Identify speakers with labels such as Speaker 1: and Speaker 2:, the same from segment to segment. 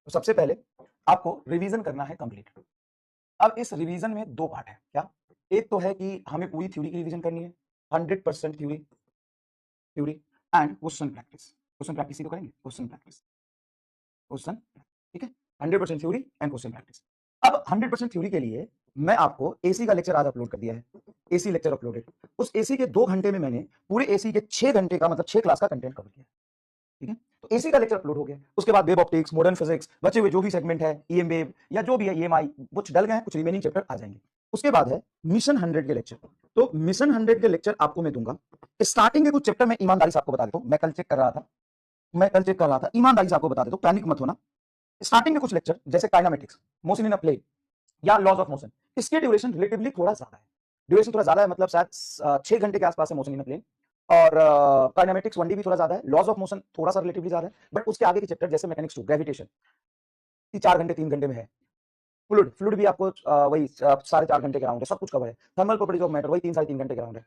Speaker 1: तो सबसे पहले आपको रिवीजन करना है कंप्लीट। अब इस रिवीजन में दो पार्ट है। क्या? एक तो है कि हमें पूरी थ्योरी की रिवीजन करनी है, 100% theory theory and question practice. Question practice ही तो करेंगे, क्वेश्चन प्रैक्टिस क्वेश्चन, ठीक है। 100% थ्योरी एंड क्वेश्चन प्रैक्टिस। अब 100% थ्योरी के लिए मैं आपको एसी का लेक्चर आज अपलोड कर दिया है, एसी लेक्चर अपलोडेड। उस एसी के 2 घंटे में मैंने पूरे एसी के 6 घंटे का मतलब 6 क्लास का कंटेंट कवर किया, ठीक है। तो एसी का लेक्चर अपलोड हो गया। उसके बाद वेब ऑप्टिक्स, मॉडर्न फिजिक्स, बचे हुए जो भी सेगमेंट है, ईएम वेव या जो भी है, ईएमआई, कुछ डल गए हैं, कुछ रिमेनिंग चैप्टर आ जाएंगे। उसके बाद है मिशन 100 के लेक्चर। तो मिशन 100 के लेक्चर आपको मैं दूंगा। स्टार्टिंग के कुछ चैप्टर में ईमानदारी से आपको बता देता हूं, मैं कल चेक कर रहा था, ईमानदारी से आपको बता देता हूं, पैनिक मत होना। स्टार्टिंग के कुछ लेक्चर जैसे kinematics, motion in a plane या लॉज ऑफ मोशन, इसके ड्यूरेशन रिलेटिवली थोड़ा ज्यादा है। ड्यूरेशन थोड़ा ज्यादा है, मतलब शायद 6 घंटे के आसपास है मोशन इन अ प्लेन। और काइनेमेटिक्स 1D भी थोड़ा ज्यादा है, लॉज ऑफ मोशन थोड़ा सा रिलेटिवली ज्यादा है। बट उसके आगे के चैप्टर जैसे मैकेनिक्स 2, ग्रेविटेशन, 4 घंटे 3 घंटे में है। फ्लूइड फ्लूइड भी आपको वही 4.5 घंटे के राउंड है, सब कुछ कवर है। थर्मल प्रॉपर्टीज ऑफ मैटर वही 3 साढ़े 3 घंटे के राउंड है।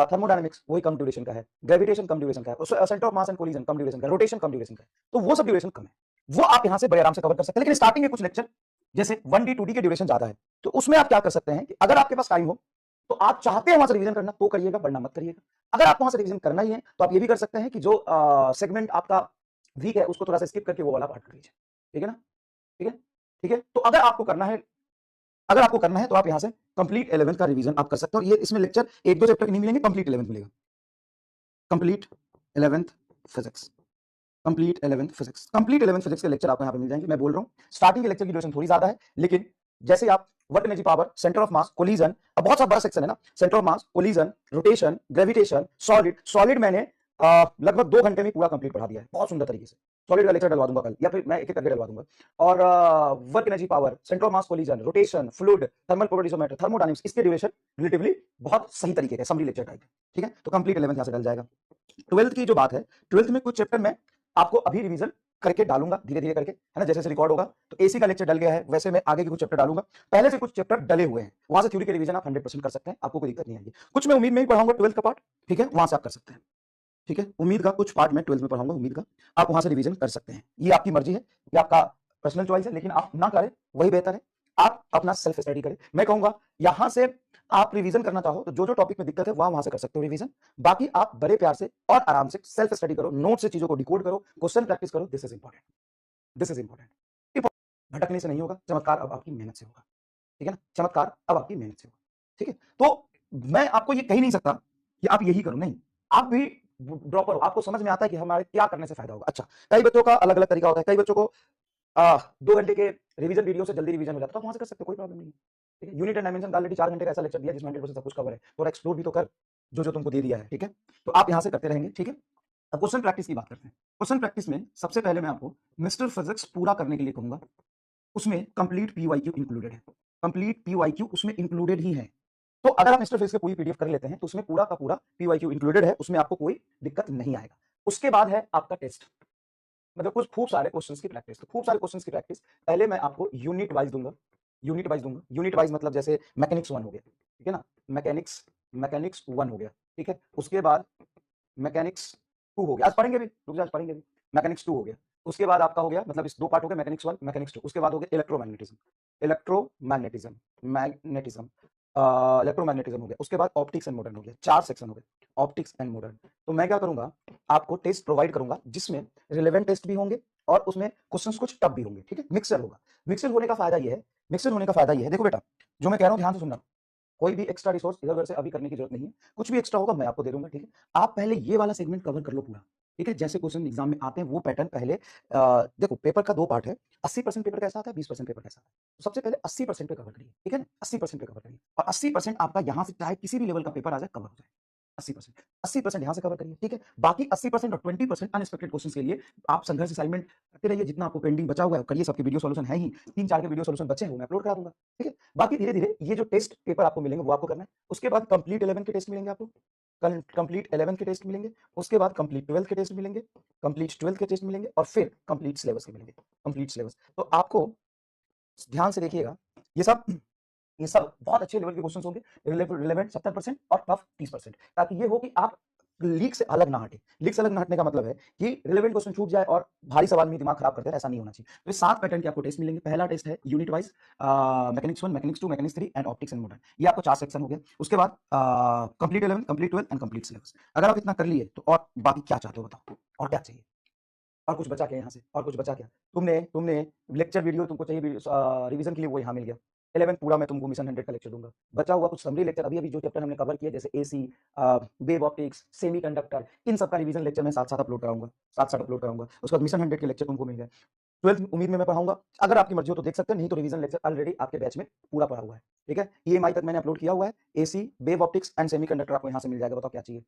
Speaker 1: थर्मोडायनेमिक्स वही कम ड्यूरेशन का है। ग्रेविटेशन कम ड्यूरेशन का है। Centre of mass and collision come duration का है। रोटेशन कम ड्यूरेशन का है। तो वो सब ड्यूरेशन कम है, वो आप यहाँ से बड़े आराम से कवर कर सकते हैं। लेकिन स्टार्टिंग के कुछ लेक्चर जैसे 1D 2D के ड्यूरेशन ज्यादा है, तो उसमें आप क्या कर सकते हैं कि अगर आपके पास टाइम हो तो आप चाहते हैं वहां से रिवीजन करना तो करिएगा, वरना मत करिएगा। अगर आपको वहां से रिवीजन करना ही है तो आप ये भी कर सकते हैं कि जो सेगमेंट आपका वीक है उसको थोड़ा सा स्किप करके वो वाला पार्ट कर लीजिए, ठीक है ना? ठीक है, ठीक है। तो अगर आपको करना है तो आप यहां से कंप्लीट 11th का रिवीजन आप कर सकते हो। और ये इसमें लेक्चर एक दो चैप्टर के नहीं मिलेंगे, कंप्लीट 11th मिलेगा। Complete 11th physics, complete 11th physics के लेक्चर आपको यहाँ पे मिल जाएंगे। मैं बोल रहा हूँ स्टार्टिंग के लेक्चर की ड्यूरेशन थोड़ी ज्यादा है, लेकिन जैसे आप work energy power, centre of mass, collision, अब बहुत सा बड़ा सेक्शन है ना, centre of mass, collision, rotation, gravitation, solid solid मैंने लगभग 2 घंटे में पूरा कंप्लीट पढ़ा दिया है, बहुत सुंदर तरीके से। सॉलिड का लेक्चर डलवा दूंगा कल, या फिर मैं एक एक करके डलवा दूंगा। और work energy power, centre of mass, collision, rotation, fluid, thermal properties of matter, thermodynamics, इसके ड्यूरेशन रिलेटिवली बहुत सही तरीके के समरी लेक्चर टाइप है, ठीक है। तो कंप्लीट 11th यहाँ से डल जाएगा। 12th की जो बात है, 12th में कुछ चैप्टर में आपको अभी रिवीजन करके डालूंगा धीरे धीरे करके, है ना, जैसे जैसे रिकॉर्ड होगा। तो एसी का लेक्चर डल गया है, वैसे मैं आगे के कुछ चैप्टर डालूंगा। पहले से कुछ चैप्टर डले हुए हैं, वहां से थ्योरी के रिवीजन आप 100% कर सकते हैं, आपको कोई दिक्कत नहीं आएगी। कुछ मैं उम्मीद में ही पढ़ाऊंगा 12th का पार्ट, ठीक है, वहां से आप कर सकते हैं, ठीक है। उम्मीद का कुछ पार्ट मैं 12th में पढ़ाऊंगा, उम्मीद का आप वहां से रिवीजन कर सकते हैं। ये आपकी मर्जी है, ये आपका पर्सनल चॉइस है, लेकिन आप ना करें वही बेहतर है। आप अपना सेल्फ स्टडी करें। मैं कहूंगा यहां से आप रिवीजन करना चाहो तो जो जो टॉपिक में दिक्कत है वहां से कर सकते हो रिवीजन। बाकी आप बड़े प्यार से और आराम से सेल्फ स्टडी करो, नोट से चीजों को डिकोड करो, क्वेश्चन प्रैक्टिस करो। This is important, this is important. भटकने से नहीं होगा, चमत्कार अब आपकी मेहनत से होगा, ठीक है ना, चमत्कार अब आपकी मेहनत से होगा, ठीक है। तो मैं आपको ये कह नहीं सकता कि आप यही करो, नहीं, आप भी ड्रॉपर हो, आपको समझ में आता है कि हमारे क्या करने से फायदा होगा। अच्छा, कई बच्चों का अलग अलग तरीका होता है, कई बच्चों को 2 घंटे के रिवीजन वीडियो से जल्दी रिवीजन हो जाता है, तो वहां से कर सकते हो, कोई प्रॉब्लम नहीं है, ठीक है। यूनिट एंड डायमेंशन ऑलरेडी 4 घंटे का ऐसा लेक्चर दिया जिसमें 100% सब कुछ कवर है, थोड़ा एक्सप्लोर भी तो कर जो जो तुमको दे दिया है, ठीक है। तो आप यहां से करते रहेंगे, ठीक है। अब क्वेश्चन प्रैक्टिस की बात करते हैं। क्वेश्चन प्रैक्टिस में सबसे पहले मैं आपको मिस्टर फिजिक्स पूरा करने के लिए कहूंगा। उसमें कंप्लीट पीवाईक्यू इंक्लूडेड है, कंप्लीट पीवाईक्यू उसमें इंक्लूडेड ही है। तो अगर आप मिस्टर फिजिक्स की पूरी पीडीएफ कर लेते हैं तो उसमें पूरा का पूरा पीवाईक्यू इंक्लूडेड है, उसमें आपको कोई दिक्कत नहीं आएगा। उसके बाद है आपका टेस्ट, मतलब कुछ खूब सारे क्वेश्चंस की प्रैक्टिस। तो खूब सारे क्वेश्चंस की प्रैक्टिस पहले मैं आपको यूनिट वाइज दूंगा, यूनिट वाइज मतलब जैसे मैकेनिक्स 1 हो गया, ठीक है ना, मैकेनिक्स 1 हो गया, ठीक है। उसके बाद मैकेनिक्स 2 हो गया, आज पढ़ेंगे भी, रुक जा, आज पढ़ेंगे भी। मैकेनिक्स 2 हो गया। उसके बाद आपका हो गया, मतलब इस 2 पार्ट हो गए, मैकेनिक्स 1, मैकेनिक्स 2। उसके बाद हो गया इलेक्ट्रोमैग्नेटिज्म, इलेक्ट्रोमैग्नेटिज्म, मैग्नेटिज्म, इलेक्ट्रोमैग्नेटिज्म हो गया। उसके बाद ऑप्टिक्स एंड मॉडर्न हो गया, 4 सेक्शन हो गए, ऑप्टिक्स एंड मॉडर्न। तो मैं क्या करूंगा, आपको टेस्ट प्रोवाइड करूंगा जिसमें रिलेवेंट टेस्ट भी होंगे और उसमें क्वेश्चंस कुछ टफ भी होंगे, ठीक है। मिक्सर होगा। मिक्सर होने का फायदा ये है, देखो बेटा, जो मैं कह रहा हूं ध्यान से सुनना। कोई भी एक्स्ट्रा रिसोर्स इधर उधर से अभी करने की जरूरत नहीं है, कुछ भी एक्स्ट्रा होगा मैं आपको दे दूंगा, ठीक है। आप पहले ये वाला सेगमेंट कवर कर लो पूरा, ठीक है। जैसे क्वेश्चन एग्जाम में आते हैं वो पैटर्न पहले देखो, पेपर का 2 पार्ट है, 80% पेपर कैसा आता है, 20% पेपर कैसा आता है। तो सबसे पहले 80% पे कवर करिए, ठीक है ना, 80% पे कवर करिए। और 80% आपका यहाँ से चाहे किसी भी लेवल का पेपर आ जाए कवर हो जाए। 80% यहाँ से कवर करिए, ठीक है। बाकी 80% और 20% अनएक्सपेक्टेड क्वेश्चन के लिए आप संघर्ष असाइनमेंट करते रहिए, जितना आपको पेंडिंग बचा हुआ है करिए। सबके वीडियो सॉल्यूशन है ही, 3-4 के वीडियो सॉल्यूशन बचे हैं, वो मैं अपलोड करा दूंगा, ठीक है। बाकी धीरे धीरे ये जो टेस्ट पेपर आपको मिलेंगे वो आपको करना है। उसके बाद कंप्लीट 11 के टेस्ट मिलेंगे आपको, कंप्लीट 11 के टेस्ट मिलेंगे। उसके बाद कंप्लीट 12 के टेस्ट मिलेंगे, कंप्लीट 12 के टेस्ट मिलेंगे, और फिर कंप्लीट सिलेबस के मिलेंगे, कंप्लीट सिलेबस। तो आपको ध्यान से देखिएगा, ये सब बहुत अच्छे लेवल के क्वेश्चंस होंगे, रिलेवेंट 70% और टफ 30%, ताकि ये हो कि आप लीक से अलग ना हटे। लीक से अलग ना हटने का मतलब है कि रिलेवेंट क्वेश्चन छूट जाए और भारी सवाल में दिमाग खराब करते हैं, ऐसा नहीं होना चाहिए। तो ये 7 पैटर्न के आपको टेस्ट मिलेंगे। पहला टेस्ट है unit wise, mechanics 1, mechanics 2, mechanics 3 and optics and modern. ये आपको 4 सेक्शन हो गया। उसके बाद complete 11, complete 12 and complete syllabus. अगर आप इतना कर लिए तो और बाकी क्या चाहते हो बताओ? और क्या चाहिए? और कुछ बचा क्या यहाँ से? और कुछ बचा क्या? तुमने तुमने लेक्चर वीडियो तुमको चाहिए रिवीजन के लिए, वो यहाँ मिल गया। 11 पूरा मैं तुमको मिशन 100 का लेक्चर दूंगा। बचा हुआ कुछ समरी लेक्चर अभी अभी जो चैप्टर हमने कवर किया, जैसे एसी, वेव ऑप्टिक्स, सेमीकंडक्टर, इन सब का रिवीजन लेक्चर मैं साथ साथ अपलोड कराऊंगा, साथ साथ अपलोड कराऊंगा। उसके बाद मिशन 100 के लेक्चर तुमको मिल गए। 12th उम्मीद में मैं पढ़ाऊंगा। अगर आपकी मर्जी हो तो देख सकते हैं, नहीं तो रिवीजन लेक्चर ऑलरेडी आपके बैच में पूरा पढ़ा हुआ है। ठीक है, ईएमआई तक मैंने अपलोड किया हुआ है। AC, wave optics and semiconductor आपको यहाँ से मिल जाएगा। बताओ क्या चाहिए?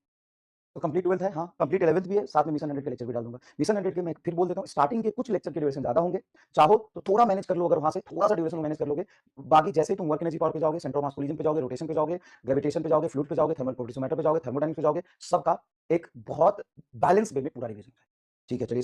Speaker 1: तो कंप्लीट 12th है, हाँ, कंप्लीट 11th भी है, साथ में मिशन 100 के लेक्चर भी डाल दूंगा। मिशन 100 के मैं फिर बोल देता हूँ, स्टार्टिंग के कुछ लेक्चर के ड्यूरेशन ज्यादा होंगे, चाहो तो थोड़ा मैनेज कर लो। अगर वहां से थोड़ा सा ड्यूरेशन मैनेज कर लोगे, बाकी जैसे ही तुम वर्क एनर्जी पावर पे जाओगे, सेंटर ऑफ मास कोलिजन पे जाओगे, रोटेशन पे जाओगे, ग्रेविटेशन पे जाओगे, फ्लूइड पे जाओगे, थर्मल पोटेंशियोमीटर पे जाओगे, थर्मोडायनामिक्स पे जाओगे, सबका एक बहुत बैलेंस वे में पूरा रिवीजन है। ठीक है, चलिए।